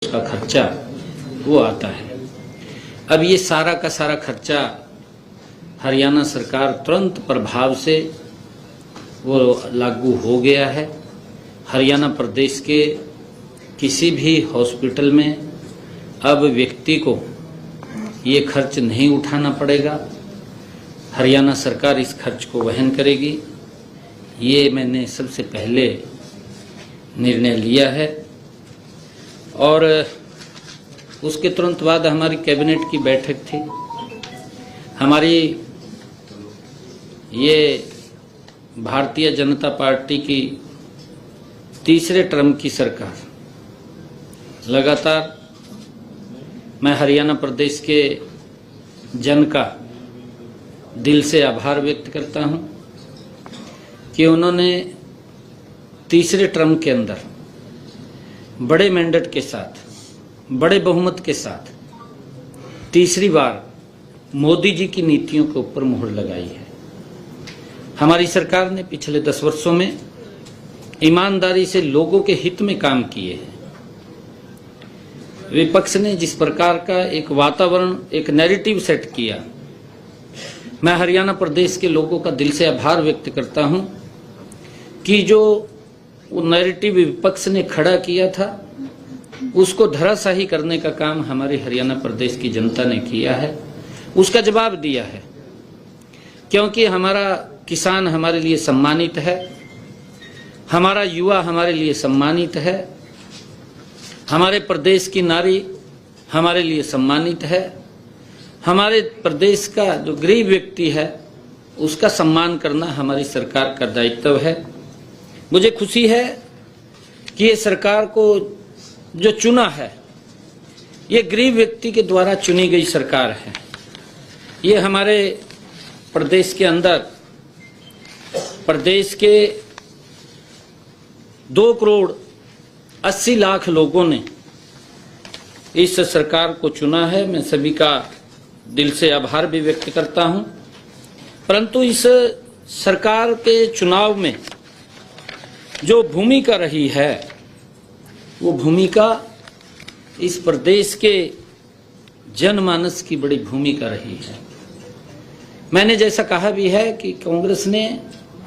का खर्चा वो आता है। अब ये सारा का सारा खर्चा हरियाणा सरकार तुरंत प्रभाव से वो लागू हो गया है। हरियाणा प्रदेश के किसी भी हॉस्पिटल में अब व्यक्ति को ये खर्च नहीं उठाना पड़ेगा। हरियाणा सरकार इस खर्च को वहन करेगी। ये मैंने सबसे पहले निर्णय लिया है और उसके तुरंत बाद हमारी कैबिनेट की बैठक थी। हमारी ये भारतीय जनता पार्टी की तीसरे टर्म की सरकार लगातार, मैं हरियाणा प्रदेश के जन का दिल से आभार व्यक्त करता हूं कि उन्होंने तीसरे टर्म के अंदर बड़े मैंडेट के साथ, बड़े बहुमत के साथ तीसरी बार मोदी जी की नीतियों के ऊपर मुहर लगाई है। हमारी सरकार ने पिछले 10 वर्षों में ईमानदारी से लोगों के हित में काम किए हैं। विपक्ष ने जिस प्रकार का एक वातावरण, एक नैरेटिव सेट किया, मैं हरियाणा प्रदेश के लोगों का दिल से आभार व्यक्त करता हूं कि जो वो नैरेटिव विपक्ष ने खड़ा किया था उसको धराशायी करने का काम हमारे हरियाणा प्रदेश की जनता ने किया है, उसका जवाब दिया है। क्योंकि हमारा किसान हमारे लिए सम्मानित है, हमारा युवा हमारे लिए सम्मानित है, हमारे प्रदेश की नारी हमारे लिए सम्मानित है, हमारे प्रदेश का जो गरीब व्यक्ति है उसका सम्मान करना हमारी सरकार का दायित्व है। मुझे खुशी है कि ये सरकार को जो चुना है ये गरीब व्यक्ति के द्वारा चुनी गई सरकार है। ये हमारे प्रदेश के अंदर, प्रदेश के 2,80,00,000 लोगों ने इस सरकार को चुना है। मैं सभी का दिल से आभार भी व्यक्त करता हूं। परंतु इस सरकार के चुनाव में जो भूमिका रही है वो भूमिका इस प्रदेश के जनमानस की बड़ी भूमिका रही है। मैंने जैसा कहा भी है कि कांग्रेस ने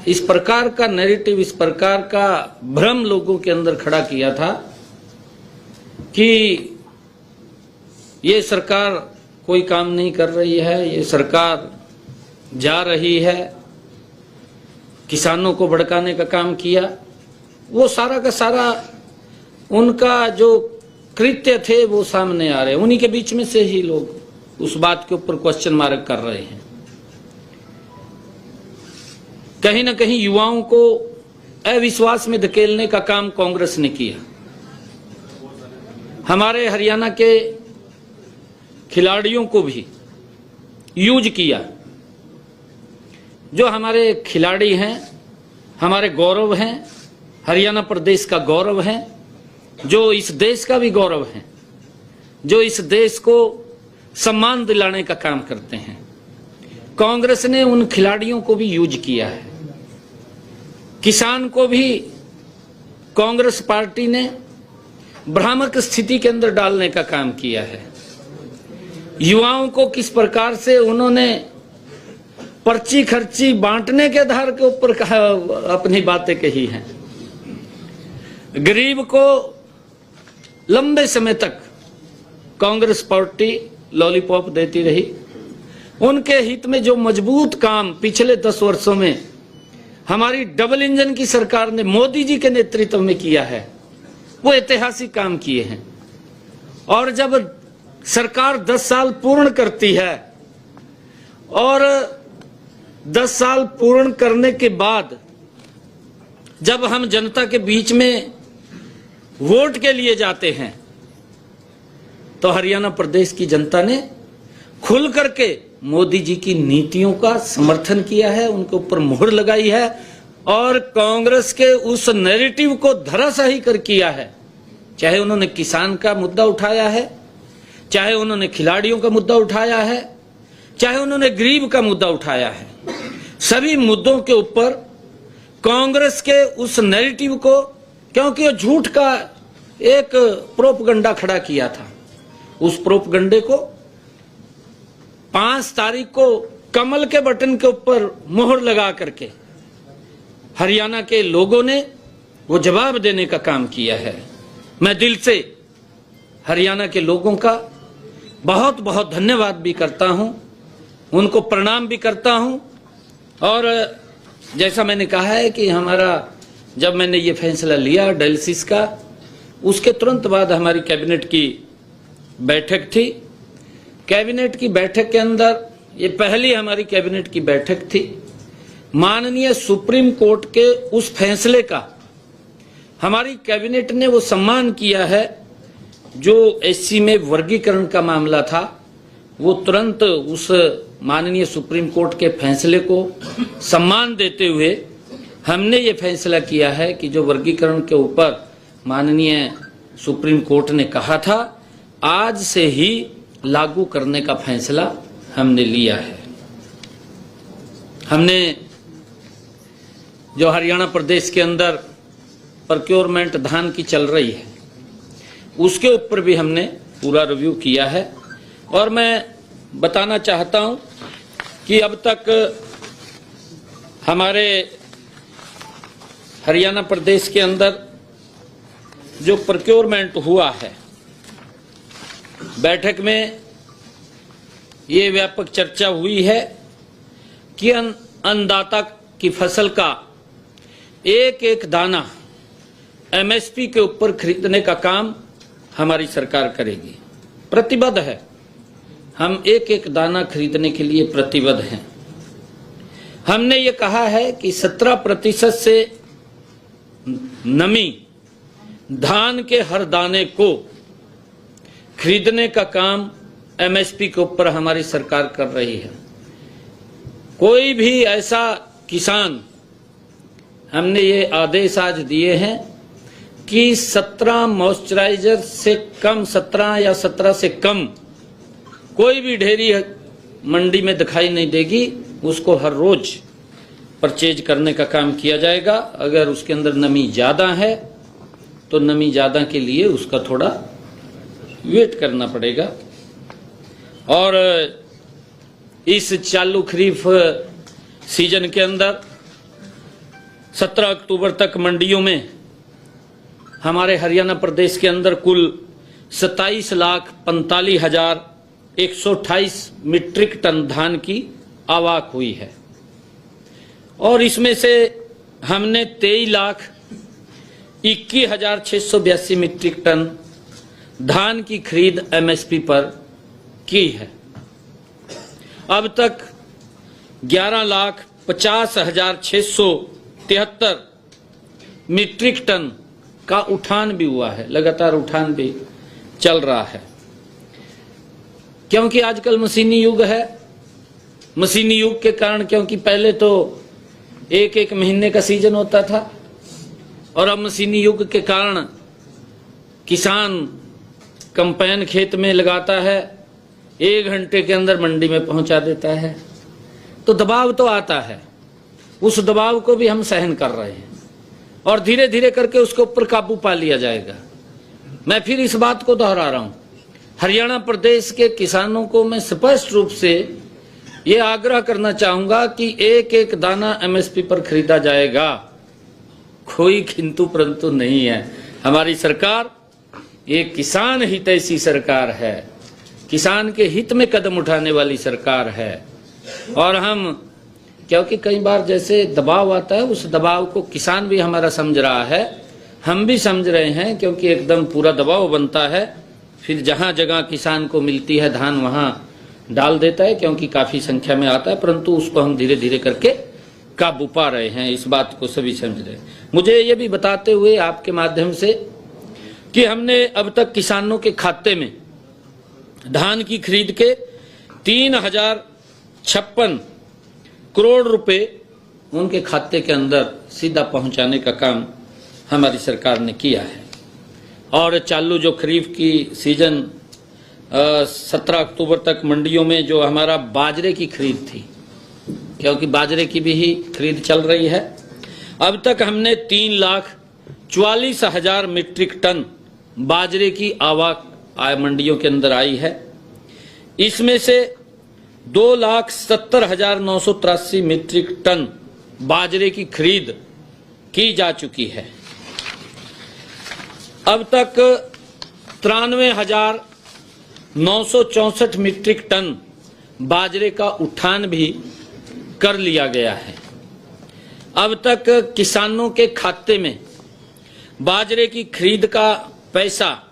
इस प्रकार का नैरेटिव, इस प्रकार का भ्रम लोगों के अंदर खड़ा किया था कि ये सरकार कोई काम नहीं कर रही है, ये सरकार जा रही है, किसानों को भड़काने का काम किया। वो सारा का सारा उनका जो कृत्य थे वो सामने आ रहे हैं। उन्हीं के बीच में से ही लोग उस बात के ऊपर क्वेश्चन मार्क कर रहे हैं। कहीं ना कहीं युवाओं को अविश्वास में धकेलने का काम कांग्रेस ने किया। हमारे हरियाणा के खिलाड़ियों को भी यूज किया। जो हमारे खिलाड़ी हैं, हमारे गौरव हैं, हरियाणा प्रदेश का गौरव है, जो इस देश का भी गौरव है, जो इस देश को सम्मान दिलाने का काम करते हैं। कांग्रेस ने उन खिलाड़ियों को भी यूज किया है। किसान को भी कांग्रेस पार्टी ने भ्रामक स्थिति के अंदर डालने का काम किया है। युवाओं को किस प्रकार से उन्होंने पर्ची खर्ची बांटने के आधार के ऊपर अपनी बातें कही हैं। गरीब को लंबे समय तक कांग्रेस पार्टी लॉलीपॉप देती रही। उनके हित में जो मजबूत काम पिछले 10 वर्षों में हमारी डबल इंजन की सरकार ने मोदी जी के नेतृत्व में किया है, वो ऐतिहासिक काम किए हैं। और जब सरकार 10 साल पूर्ण करती है और 10 साल पूर्ण करने के बाद जब हम जनता के बीच में वोट के लिए जाते हैं तो हरियाणा प्रदेश की जनता ने खुल करके मोदी जी की नीतियों का समर्थन किया है, उनके ऊपर मुहर लगाई है और कांग्रेस के उस नैरेटिव को धराशायी कर किया है। चाहे उन्होंने किसान का मुद्दा उठाया है, चाहे उन्होंने खिलाड़ियों का मुद्दा उठाया है, चाहे उन्होंने गरीब का मुद्दा उठाया है, सभी मुद्दों के ऊपर कांग्रेस के उस नैरेटिव को, क्योंकि वो झूठ का एक प्रोपगंडा खड़ा किया था। उस प्रोपगंडे को 5 तारीख को कमल के बटन के ऊपर मोहर लगा करके हरियाणा के लोगों ने वो जवाब देने का काम किया है। मैं दिल से हरियाणा के लोगों का बहुत बहुत धन्यवाद भी करता हूं, उनको प्रणाम भी करता हूं। और जैसा मैंने कहा है कि हमारा जब मैंने ये फैसला लिया डायलिसिस का, उसके तुरंत बाद हमारी कैबिनेट की बैठक थी। कैबिनेट की बैठक के अंदर ये पहली हमारी कैबिनेट की बैठक थी। माननीय सुप्रीम कोर्ट के उस फैसले का हमारी कैबिनेट ने वो सम्मान किया है। जो एससी में वर्गीकरण का मामला था, वो तुरंत उस माननीय सुप्रीम कोर्ट के फैसले को सम्मान देते हुए हमने ये फैसला किया है कि जो वर्गीकरण के ऊपर माननीय सुप्रीम कोर्ट ने कहा था, आज से ही लागू करने का फैसला हमने लिया है। हमने जो हरियाणा प्रदेश के अंदर प्रोक्योरमेंट धान की चल रही है, उसके ऊपर भी हमने पूरा रिव्यू किया है। और मैं बताना चाहता हूं कि अब तक हमारे हरियाणा प्रदेश के अंदर जो प्रोक्योरमेंट हुआ है, बैठक में ये व्यापक चर्चा हुई है कि अन्नदाता की फसल का एक एक दाना एमएसपी के ऊपर खरीदने का काम हमारी सरकार करेगी। प्रतिबद्ध है, हम एक एक दाना खरीदने के लिए प्रतिबद्ध हैं। हमने ये कहा है कि 17% से नमी धान के हर दाने को खरीदने का काम एमएसपी के ऊपर हमारी सरकार कर रही है। कोई भी ऐसा किसान, हमने ये आदेश आज दिए हैं कि 17 मॉइस्चराइजर से कम, 17 या 17 से कम कोई भी ढेरी मंडी में दिखाई नहीं देगी। उसको हर रोज परचेज करने का काम किया जाएगा। अगर उसके अंदर नमी ज्यादा है तो नमी ज्यादा के लिए उसका थोड़ा वेट करना पड़ेगा। और इस चालू खरीफ सीजन के अंदर 17 अक्टूबर तक मंडियों में हमारे हरियाणा प्रदेश के अंदर कुल 27,45,128 मीट्रिक टन धान की आवक हुई है। और इसमें से हमने 23,21,682 मीट्रिक टन धान की खरीद एमएसपी पर की है। अब तक 11,50,673 मीट्रिक टन का उठान भी हुआ है। लगातार उठान भी चल रहा है, क्योंकि आजकल मशीनी युग है। मशीनी युग के कारण, क्योंकि पहले तो एक एक महीने का सीजन होता था, और अब मशीनी युग के कारण किसान कंपाइन खेत में लगाता है, 1 घंटे के अंदर मंडी में पहुंचा देता है। तो दबाव तो आता है, उस दबाव को भी हम सहन कर रहे हैं और धीरे धीरे करके उसके ऊपर काबू पा लिया जाएगा। मैं फिर इस बात को दोहरा रहा हूं, हरियाणा प्रदेश के किसानों को मैं स्पष्ट रूप से ये आग्रह करना चाहूंगा कि एक एक दाना एमएसपी पर खरीदा जाएगा। कोई किंतु परंतु नहीं है। हमारी सरकार एक किसान हितैषी सरकार है, किसान के हित में कदम उठाने वाली सरकार है। और हम, क्योंकि कई बार जैसे दबाव आता है, उस दबाव को किसान भी हमारा समझ रहा है, हम भी समझ रहे हैं, क्योंकि एकदम पूरा दबाव बनता है। फिर जहां जगह किसान को मिलती है धान, वहां डाल देता है, क्योंकि काफी संख्या में आता है, परंतु उसको हम धीरे धीरे करके काबू पा रहे हैं। इस बात को सभी समझ रहे हैं। मुझे ये भी बताते हुए आपके माध्यम से कि हमने अब तक किसानों के खाते में धान की खरीद के 3,056 करोड़ रुपए उनके खाते के अंदर सीधा पहुंचाने का काम हमारी सरकार ने किया है। और चालू जो खरीफ की सीजन 17 अक्टूबर तक मंडियों में जो हमारा बाजरे की खरीद थी, क्योंकि बाजरे की भी ही खरीद चल रही है, अब तक हमने 3,44,000 मीट्रिक टन बाजरे की आवक मंडियों के अंदर आई है। इसमें से 2,70,983 मीट्रिक टन बाजरे की खरीद की जा चुकी है। अब तक 93,964 मीट्रिक टन बाजरे का उठान भी कर लिया गया है। अब तक किसानों के खाते में बाजरे की खरीद का पैसा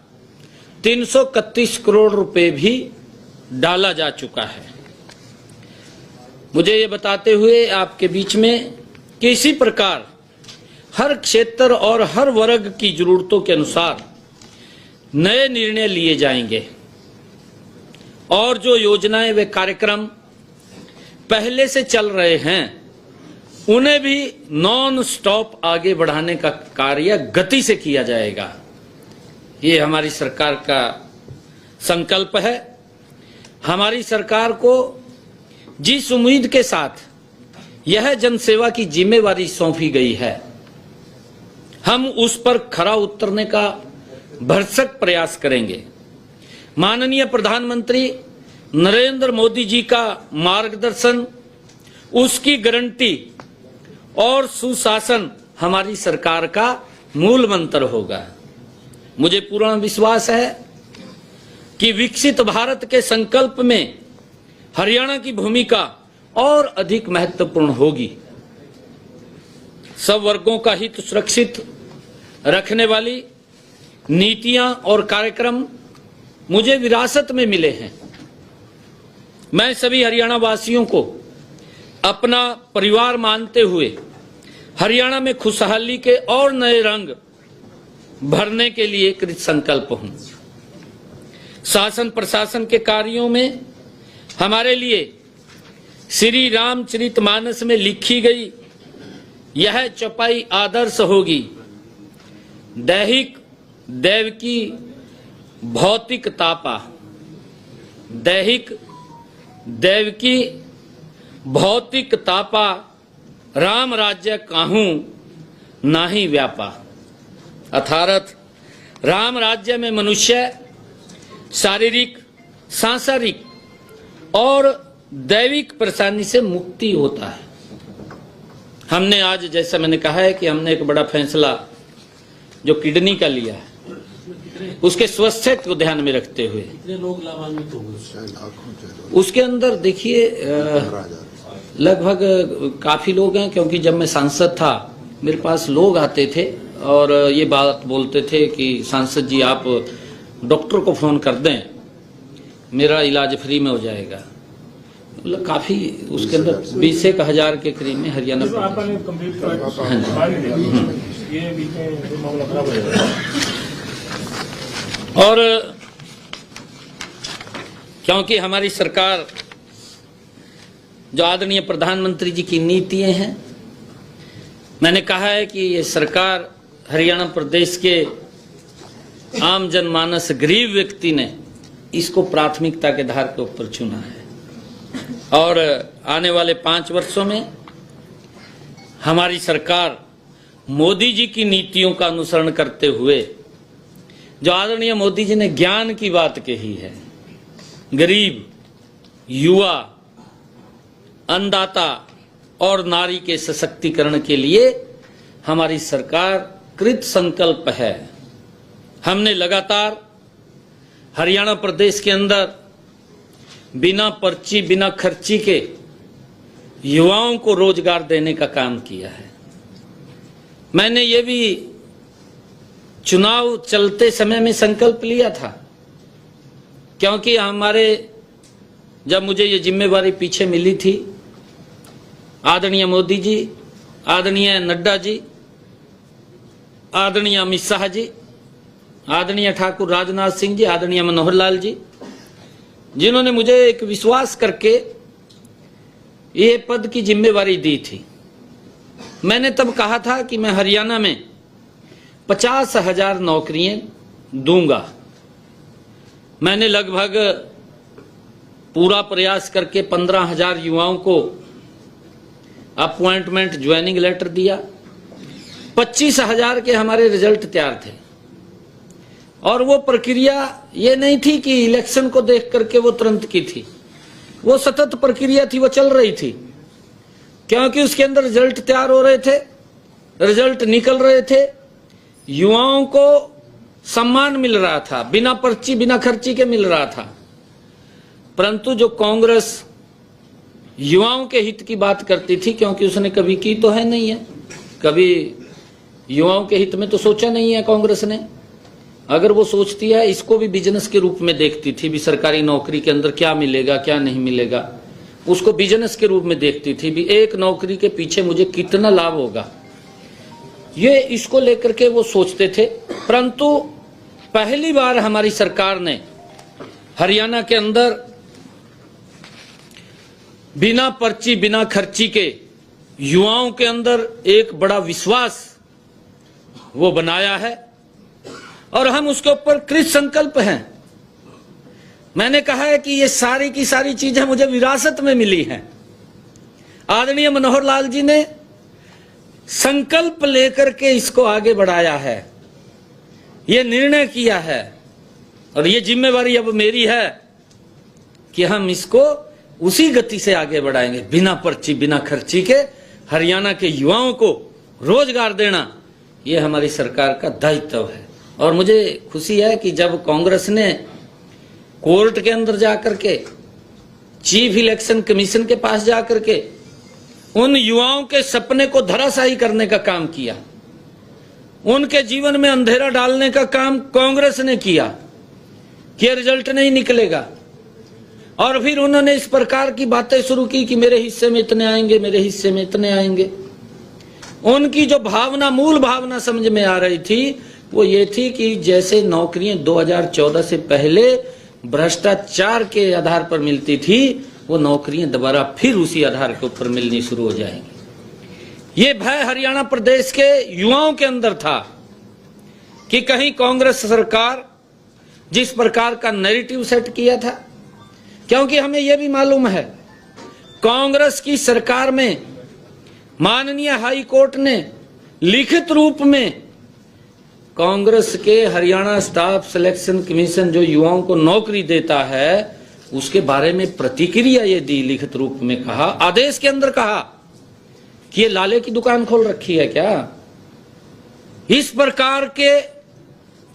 331 करोड़ रुपए भी डाला जा चुका है। मुझे ये बताते हुए आपके बीच में कि इसी प्रकार हर क्षेत्र और हर वर्ग की जरूरतों के अनुसार नए निर्णय लिए जाएंगे और जो योजनाएं व कार्यक्रम पहले से चल रहे हैं उन्हें भी नॉन स्टॉप आगे बढ़ाने का कार्य गति से किया जाएगा। ये हमारी सरकार का संकल्प है। हमारी सरकार को जिस उम्मीद के साथ यह जनसेवा की जिम्मेवारी सौंपी गई है, हम उस पर खरा उतरने का भरसक प्रयास करेंगे। माननीय प्रधानमंत्री नरेंद्र मोदी जी का मार्गदर्शन, उसकी गारंटी और सुशासन हमारी सरकार का मूल मंत्र होगा। मुझे पूर्ण विश्वास है कि विकसित भारत के संकल्प में हरियाणा की भूमिका और अधिक महत्वपूर्ण होगी। सब वर्गों का हित सुरक्षित रखने वाली नीतियां और कार्यक्रम मुझे विरासत में मिले हैं। मैं सभी हरियाणा वासियों को अपना परिवार मानते हुए हरियाणा में खुशहाली के और नए रंग भरने के लिए कृत संकल्प हूं। शासन प्रशासन के कार्यों में हमारे लिए श्री रामचरितमानस में लिखी गई यह चौपाई आदर्श होगी। दैहिक दैवकी भौतिक तापा, दैहिक दैवकी भौतिक तापा, राम राज्य काहूं नाही व्यापा। अर्थात राम राज्य में मनुष्य शारीरिक, सांसारिक और दैविक परेशानी से मुक्ति होता है। हमने आज, जैसा मैंने कहा है कि हमने एक बड़ा फैसला जो किडनी का लिया है, उसके स्वास्थ्य को ध्यान में रखते हुए कितने लोग लाभान्वित होंगे? उसके अंदर देखिए लगभग काफी लोग हैं, क्योंकि जब मैं सांसद था मेरे पास लोग आते थे और ये बात बोलते थे कि सांसद जी आप डॉक्टर को फोन कर दें, मेरा इलाज फ्री में हो जाएगा। मतलब काफी उसके अंदर 20,000 के करीब में हरियाणा और क्योंकि हमारी सरकार जो आदरणीय प्रधानमंत्री जी की नीतियां हैं, मैंने कहा है कि ये सरकार हरियाणा प्रदेश के आम जनमानस गरीब व्यक्ति ने इसको प्राथमिकता के आधार के ऊपर चुना है और आने वाले 5 वर्षों में हमारी सरकार मोदी जी की नीतियों का अनुसरण करते हुए, जो आदरणीय मोदी जी ने ज्ञान की बात कही है, गरीब, युवा, अन्नदाता और नारी के सशक्तिकरण के लिए हमारी सरकार कृत संकल्प है। हमने लगातार हरियाणा प्रदेश के अंदर बिना पर्ची, बिना खर्ची के युवाओं को रोजगार देने का काम किया है। मैंने ये भी चुनाव चलते समय में संकल्प लिया था, क्योंकि हमारे जब मुझे ये जिम्मेवारी पीछे मिली थी, आदरणीय मोदी जी, आदरणीय नड्डा जी, आदरणीय अमित शाह जी, आदरणीय ठाकुर राजनाथ सिंह जी, आदरणीय मनोहर लाल जी, जिन्होंने मुझे एक विश्वास करके ये पद की जिम्मेवारी दी थी। मैंने तब कहा था कि मैं हरियाणा में 50,000 नौकरियां दूंगा। मैंने लगभग पूरा प्रयास करके 15,000 युवाओं को अपॉइंटमेंट ज्वाइनिंग लेटर दिया। 25,000 के हमारे रिजल्ट तैयार थे और वो प्रक्रिया ये नहीं थी कि इलेक्शन को देख करके वो तुरंत की थी, वो सतत प्रक्रिया थी, वो चल रही थी, क्योंकि उसके अंदर रिजल्ट तैयार हो रहे थे, रिजल्ट निकल रहे थे, युवाओं को सम्मान मिल रहा था, बिना पर्ची बिना खर्ची के मिल रहा था। परंतु जो कांग्रेस युवाओं के हित की बात करती थी, क्योंकि उसने कभी की तो है नहीं है, कभी युवाओं के हित में तो सोचा नहीं है कांग्रेस ने। अगर वो सोचती है, इसको भी बिजनेस के रूप में देखती थी, भी सरकारी नौकरी के अंदर क्या मिलेगा क्या नहीं मिलेगा, उसको बिजनेस के रूप में देखती थी, भी एक नौकरी के पीछे मुझे कितना लाभ होगा, ये इसको लेकर के वो सोचते थे। परंतु पहली बार हमारी सरकार ने हरियाणा के अंदर बिना पर्ची बिना खर्ची के युवाओं के अंदर एक बड़ा विश्वास वो बनाया है और हम उसके ऊपर कृत संकल्प हैं। मैंने कहा है कि ये सारी की सारी चीजें मुझे विरासत में मिली हैं। आदरणीय मनोहर लाल जी ने संकल्प लेकर के इसको आगे बढ़ाया है, ये निर्णय किया है और ये जिम्मेवारी अब मेरी है कि हम इसको उसी गति से आगे बढ़ाएंगे। बिना पर्ची बिना खर्ची के हरियाणा के युवाओं को रोजगार देना, ये हमारी सरकार का दायित्व है। और मुझे खुशी है कि जब कांग्रेस ने कोर्ट के अंदर जाकर के, चीफ इलेक्शन कमीशन के पास जाकर के उन युवाओं के सपने को धराशायी करने का काम किया, उनके जीवन में अंधेरा डालने का काम कांग्रेस ने किया कि रिजल्ट नहीं निकलेगा, और फिर उन्होंने इस प्रकार की बातें शुरू की कि मेरे हिस्से में इतने आएंगे, मेरे हिस्से में इतने आएंगे। उनकी जो भावना, मूल भावना समझ में आ रही थी वो ये थी कि जैसे नौकरियां 2014 से पहले भ्रष्टाचार के आधार पर मिलती थी, वो नौकरियां दोबारा फिर उसी आधार के ऊपर मिलनी शुरू हो जाएंगी। ये भय हरियाणा प्रदेश के युवाओं के अंदर था कि कहीं कांग्रेस सरकार जिस प्रकार का नैरेटिव सेट किया था, क्योंकि हमें यह भी मालूम है कांग्रेस की सरकार में माननीय हाई कोर्ट ने लिखित रूप में कांग्रेस के हरियाणा स्टाफ सिलेक्शन कमीशन जो युवाओं को नौकरी देता है उसके बारे में प्रतिक्रिया ये दी, लिखित रूप में कहा, आदेश के अंदर कहा कि ये लाले की दुकान खोल रखी है क्या। इस प्रकार के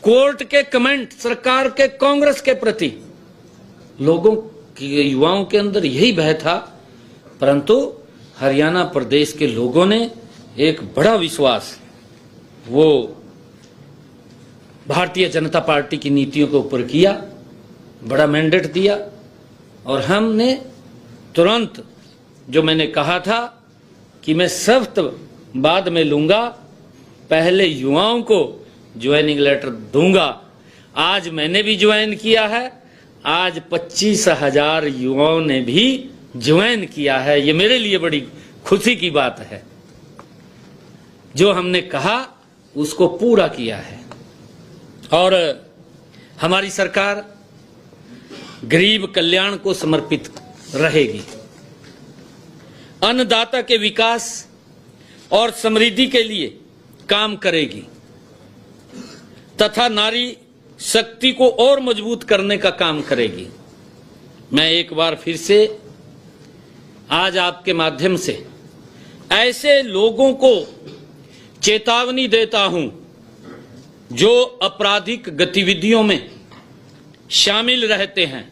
कोर्ट के कमेंट सरकार के कांग्रेस के प्रति लोगों की, युवाओं के अंदर यही भय था। परंतु हरियाणा प्रदेश के लोगों ने एक बड़ा विश्वास वो भारतीय जनता पार्टी की नीतियों के ऊपर किया, बड़ा मैंडेट दिया और हमने तुरंत, जो मैंने कहा था कि मैं सख्त बाद में लूंगा, पहले युवाओं को ज्वाइनिंग लेटर दूंगा, आज मैंने भी ज्वाइन किया है। आज 25,000 युवाओं ने भी ज्वाइन किया है। ये मेरे लिए बड़ी खुशी की बात है। जो हमने कहा उसको पूरा किया है और हमारी सरकार गरीब कल्याण को समर्पित रहेगी, अन्नदाता के विकास और समृद्धि के लिए काम करेगी तथा नारी शक्ति को और मजबूत करने का काम करेगी। मैं एक बार फिर से आज आपके माध्यम से ऐसे लोगों को चेतावनी देता हूं जो आपराधिक गतिविधियों में शामिल रहते हैं,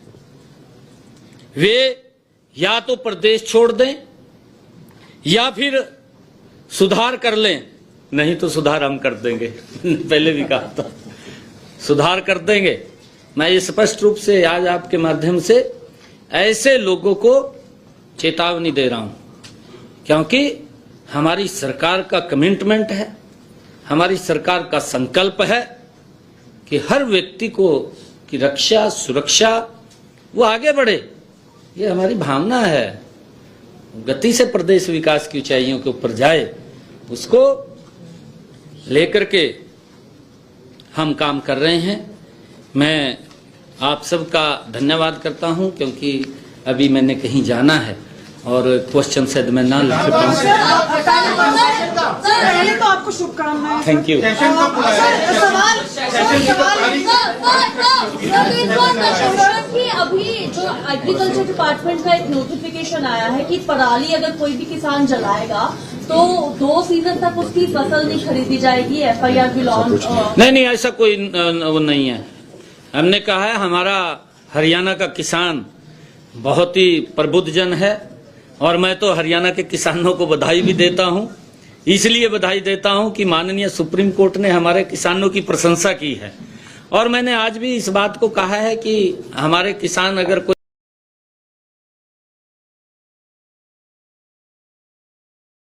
वे या तो प्रदेश छोड़ दें या फिर सुधार कर लें, नहीं तो सुधार हम कर देंगे। पहले भी कहा था सुधार कर देंगे। मैं ये स्पष्ट रूप से आज आपके माध्यम से ऐसे लोगों को चेतावनी दे रहा हूं, क्योंकि हमारी सरकार का कमिटमेंट है, हमारी सरकार का संकल्प है कि हर व्यक्ति को की रक्षा सुरक्षा वो आगे बढ़े। ये हमारी भावना है, गति से प्रदेश विकास की ऊंचाइयों के ऊपर जाए, उसको लेकर के हम काम कर रहे हैं। मैं आप सबका धन्यवाद करता हूं, क्योंकि अभी मैंने कहीं जाना है। और क्वेश्चन शायद मैं ना लिख पाऊँ। पहले तो आपको शुभकामनाएं। Thank you. सवाल कि अभी जो एग्रीकल्चर डिपार्टमेंट का एक नोटिफिकेशन आया है कि पराली अगर कोई भी किसान जलाएगा तो 2 सीजन तक उसकी फसल नहीं खरीदी जाएगी, FIR भी लॉन्च। नहीं, ऐसा कोई वो नहीं है। हमने कहा है हमारा हरियाणा का किसान बहुत ही प्रबुद्ध जन है और मैं तो हरियाणा के किसानों को बधाई भी देता हूं। इसलिए बधाई देता हूं कि माननीय सुप्रीम कोर्ट ने हमारे किसानों की प्रशंसा की है और मैंने आज भी इस बात को कहा है कि हमारे किसान अगर कोई